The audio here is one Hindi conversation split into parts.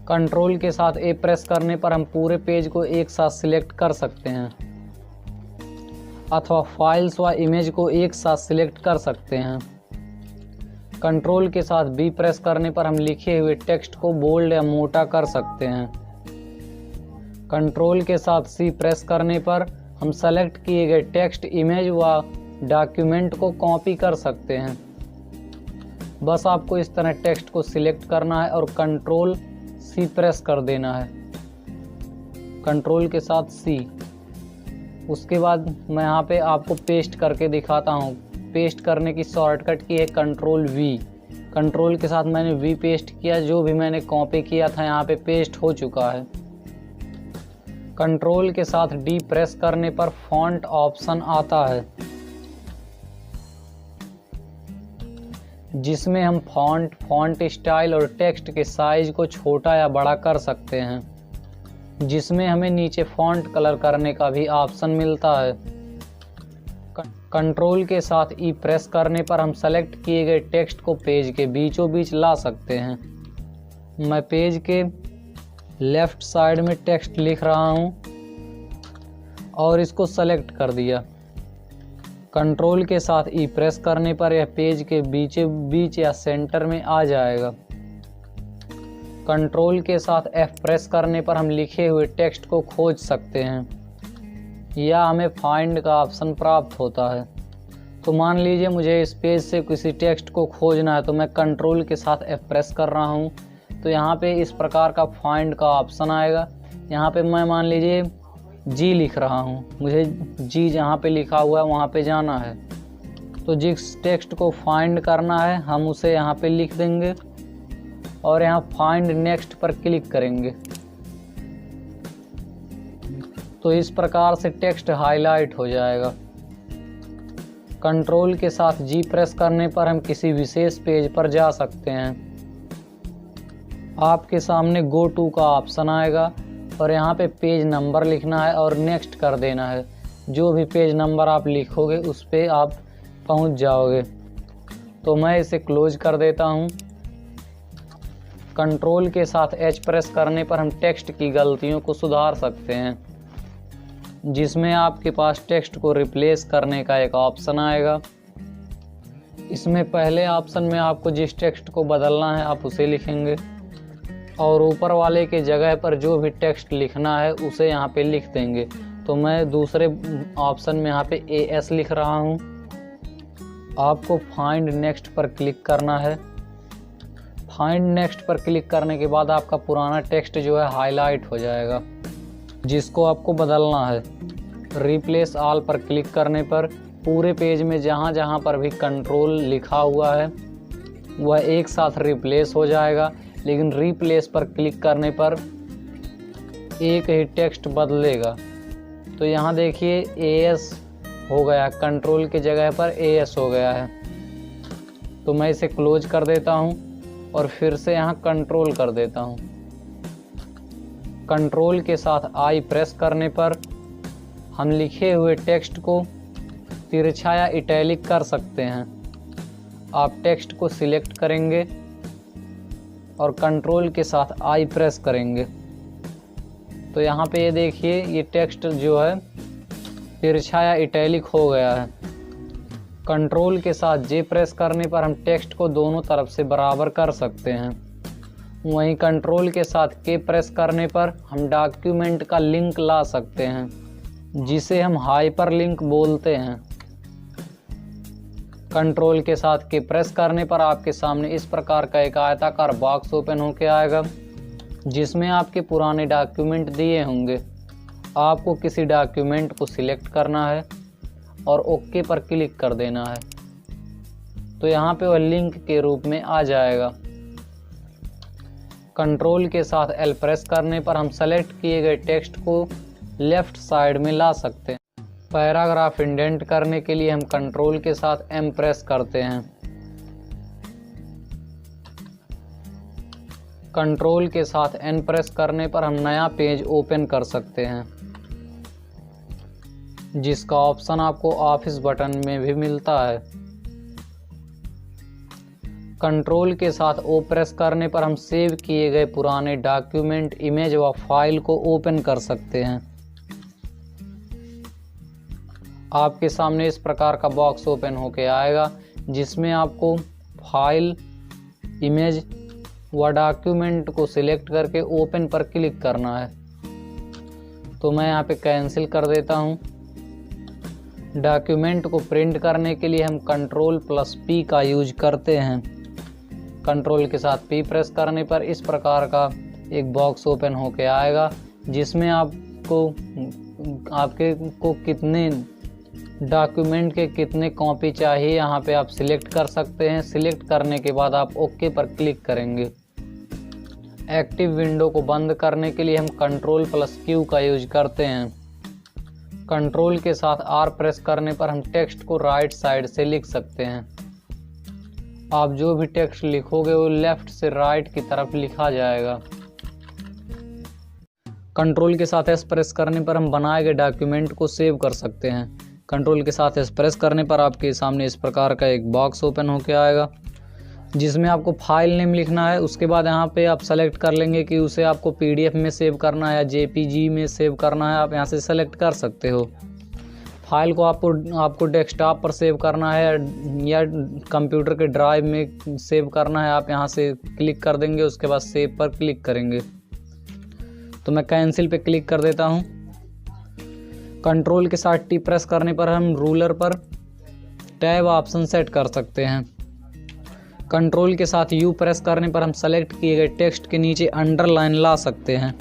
कंट्रोल के साथ ए प्रेस करने पर हम पूरे पेज को एक साथ सिलेक्ट कर सकते हैं अथवा फाइल्स व इमेज को एक साथ सिलेक्ट कर सकते हैं। कंट्रोल के साथ बी प्रेस करने पर हम लिखे हुए टेक्स्ट को बोल्ड या मोटा कर सकते हैं। कंट्रोल के साथ सी प्रेस करने पर हम सेलेक्ट किए गए टेक्स्ट, इमेज व डॉक्यूमेंट को कॉपी कर सकते हैं। बस आपको इस तरह टेक्स्ट को सिलेक्ट करना है और कंट्रोल सी प्रेस कर देना है, कंट्रोल के साथ सी। उसके बाद मैं यहाँ पे आपको पेस्ट करके दिखाता हूँ। पेस्ट करने की शॉर्टकट की है कंट्रोल वी। कंट्रोल के साथ मैंने वी पेस्ट किया, जो भी मैंने कॉपी किया था यहाँ पे पेस्ट हो चुका है। कंट्रोल के साथ डी प्रेस करने पर फॉन्ट ऑप्शन आता है, जिसमें हम फॉन्ट स्टाइल और टेक्स्ट के साइज को छोटा या बड़ा कर सकते हैं, जिसमें हमें नीचे फॉन्ट कलर करने का भी ऑप्शन मिलता है। कंट्रोल के साथ ई प्रेस करने पर हम सेलेक्ट किए गए टेक्स्ट को पेज के बीचों बीच ला सकते हैं। मैं पेज के लेफ्ट साइड में टेक्स्ट लिख रहा हूं और इसको सेलेक्ट कर दिया। कंट्रोल के साथ ई प्रेस करने पर यह पेज के बीच या सेंटर में आ जाएगा। कंट्रोल के साथ एफ प्रेस करने पर हम लिखे हुए टेक्स्ट को खोज सकते हैं या हमें फाइंड का ऑप्शन प्राप्त होता है। तो मान लीजिए मुझे इस पेज से किसी टेक्स्ट को खोजना है, तो मैं कंट्रोल के साथ एफ प्रेस कर रहा हूं, तो यहाँ पे इस प्रकार का फाइंड का ऑप्शन आएगा। यहाँ पे मैं मान लीजिए जी लिख रहा हूँ, मुझे जी जहाँ पे लिखा हुआ है वहाँ पे जाना है। तो जिस टेक्स्ट को फाइंड करना है हम उसे यहाँ पे लिख देंगे और यहाँ फाइंड नेक्स्ट पर क्लिक करेंगे। तो इस प्रकार से टेक्स्ट हाईलाइट हो जाएगा। कंट्रोल के साथ जी प्रेस करने पर हम किसी विशेष पेज पर जा सकते हैं। आपके सामने गो टू का ऑप्शन आएगा और यहाँ पे पेज नंबर लिखना है और नेक्स्ट कर देना है। जो भी पेज नंबर आप लिखोगे उस पे आप पहुँच जाओगे। तो मैं इसे क्लोज कर देता हूँ। कंट्रोल के साथ एच प्रेस करने पर हम टेक्स्ट की गलतियों को सुधार सकते हैं, जिसमें आपके पास टेक्स्ट को रिप्लेस करने का एक ऑप्शन आएगा। इसमें पहले ऑप्शन में आपको जिस टेक्स्ट को बदलना है आप उसे लिखेंगे और ऊपर वाले के जगह पर जो भी टेक्स्ट लिखना है उसे यहाँ पे लिख देंगे। तो मैं दूसरे ऑप्शन में यहाँ पे AS लिख रहा हूँ। आपको फाइंड नेक्स्ट पर क्लिक करना है। फाइंड नेक्स्ट पर क्लिक करने के बाद आपका पुराना टेक्स्ट जो है हाईलाइट हो जाएगा, जिसको आपको बदलना है। रिप्लेस ऑल पर क्लिक करने पर पूरे पेज में जहाँ जहाँ पर भी कंट्रोल लिखा हुआ है वह एक साथ रिप्लेस हो जाएगा, लेकिन रिप्लेस पर क्लिक करने पर एक ही टेक्स्ट बदलेगा। तो यहाँ देखिए AS हो गया, कंट्रोल की जगह पर AS हो गया है। तो मैं इसे क्लोज कर देता हूँ और फिर से यहाँ कंट्रोल कर देता हूँ। कंट्रोल के साथ आई प्रेस करने पर हम लिखे हुए टेक्स्ट को तिरछा या इटैलिक कर सकते हैं। आप टेक्स्ट को सिलेक्ट करेंगे और कंट्रोल के साथ आई प्रेस करेंगे तो यहाँ पे ये देखिए ये टेक्स्ट जो है तिरछा या इटैलिक हो गया है। कंट्रोल के साथ जे प्रेस करने पर हम टेक्स्ट को दोनों तरफ से बराबर कर सकते हैं। वहीं कंट्रोल के साथ के प्रेस करने पर हम डॉक्यूमेंट का लिंक ला सकते हैं, जिसे हम हाइपर लिंक बोलते हैं। कंट्रोल के साथ के प्रेस करने पर आपके सामने इस प्रकार का एक आयताकार बॉक्स ओपन होकर आएगा, जिसमें आपके पुराने डॉक्यूमेंट दिए होंगे। आपको किसी डॉक्यूमेंट को सिलेक्ट करना है और ओके पर क्लिक कर देना है, तो यहाँ पे वह लिंक के रूप में आ जाएगा। कंट्रोल के साथ एल प्रेस करने पर हम सेलेक्ट किए गए टेक्स्ट को लेफ्ट साइड में ला सकते हैं। पैराग्राफ इंडेंट करने के लिए हम कंट्रोल के साथ एम प्रेस करते हैं। कंट्रोल के साथ एन प्रेस करने पर हम नया पेज ओपन कर सकते हैं, जिसका ऑप्शन आपको ऑफिस बटन में भी मिलता है। कंट्रोल के साथ ओ प्रेस करने पर हम सेव किए गए पुराने डॉक्यूमेंट, इमेज व फाइल को ओपन कर सकते हैं। आपके सामने इस प्रकार का बॉक्स ओपन होके आएगा, जिसमें आपको फाइल, इमेज व डॉक्यूमेंट को सिलेक्ट करके ओपन पर क्लिक करना है। तो मैं यहाँ पे कैंसिल कर देता हूँ। डॉक्यूमेंट को प्रिंट करने के लिए हम Ctrl+P का यूज करते हैं। कंट्रोल के साथ P प्रेस करने पर इस प्रकार का एक बॉक्स ओपन होके आएगा, जिसमें आपके को कितने डॉक्यूमेंट के कितने कॉपी चाहिए यहाँ पे आप सिलेक्ट कर सकते हैं। सिलेक्ट करने के बाद आप ओके पर क्लिक करेंगे। एक्टिव विंडो को बंद करने के लिए हम Ctrl+Q का यूज करते हैं। कंट्रोल के साथ R प्रेस करने पर हम टेक्स्ट को राइट साइड से लिख सकते हैं। आप जो भी टेक्स्ट लिखोगे वो लेफ्ट से राइट की तरफ लिखा जाएगा। कंट्रोल के साथ S प्रेस करने पर हम बनाए गए डॉक्यूमेंट को सेव कर सकते हैं। कंट्रोल के साथ S प्रेस करने पर आपके सामने इस प्रकार का एक बॉक्स ओपन होकर आएगा, जिसमें आपको फाइल नेम लिखना है। उसके बाद यहाँ पे आप सेलेक्ट कर लेंगे कि उसे आपको PDF में सेव करना है या JPG में सेव करना है। आप यहाँ से सेलेक्ट कर सकते हो। फाइल को आपको डेस्कटॉप पर सेव करना है या कंप्यूटर के ड्राइव में सेव करना है। आप यहाँ से क्लिक कर देंगे, उसके बाद सेव पर क्लिक करेंगे। तो मैं कैंसिल पे क्लिक कर देता हूँ। कंट्रोल के साथ T प्रेस करने पर हम रूलर पर टैब ऑप्शन सेट कर सकते हैं। कंट्रोल के साथ U प्रेस करने पर हम सेलेक्ट किए गए टेक्स्ट के नीचे अंडरलाइन ला सकते हैं।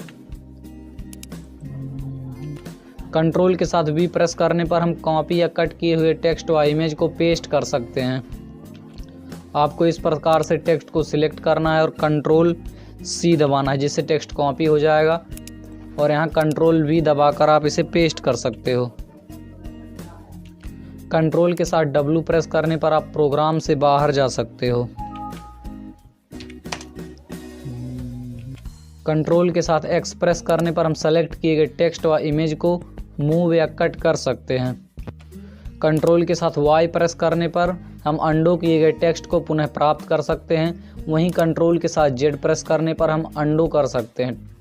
कंट्रोल के साथ V प्रेस करने पर हम कॉपी या कट किए हुए टेक्स्ट व इमेज को पेस्ट कर सकते हैं। आपको इस प्रकार से टेक्स्ट को सिलेक्ट करना है और Ctrl+C दबाना है, जिससे टेक्स्ट कॉपी हो जाएगा। और यहाँ Ctrl+V दबाकर आप इसे पेस्ट कर सकते हो। कंट्रोल के साथ W प्रेस करने पर आप प्रोग्राम से बाहर जा सकते हो। कंट्रोल के साथ X प्रेस करने पर हम सेलेक्ट किए गए टेक्स्ट व इमेज को मूव या कट कर सकते हैं। कंट्रोल के साथ Y प्रेस करने पर हम अंडो किए गए टेक्स्ट को पुनः प्राप्त कर सकते हैं। वहीं कंट्रोल के साथ Z प्रेस करने पर हम अंडो कर सकते हैं।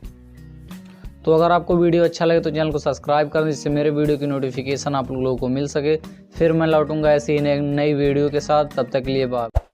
तो अगर आपको वीडियो अच्छा लगे तो चैनल को सब्सक्राइब कर दें, जिससे मेरे वीडियो की नोटिफिकेशन आप लोगों को मिल सके। फिर मैं लौटूंगा ऐसी ही नई वीडियो के साथ। तब तक के लिए बाय।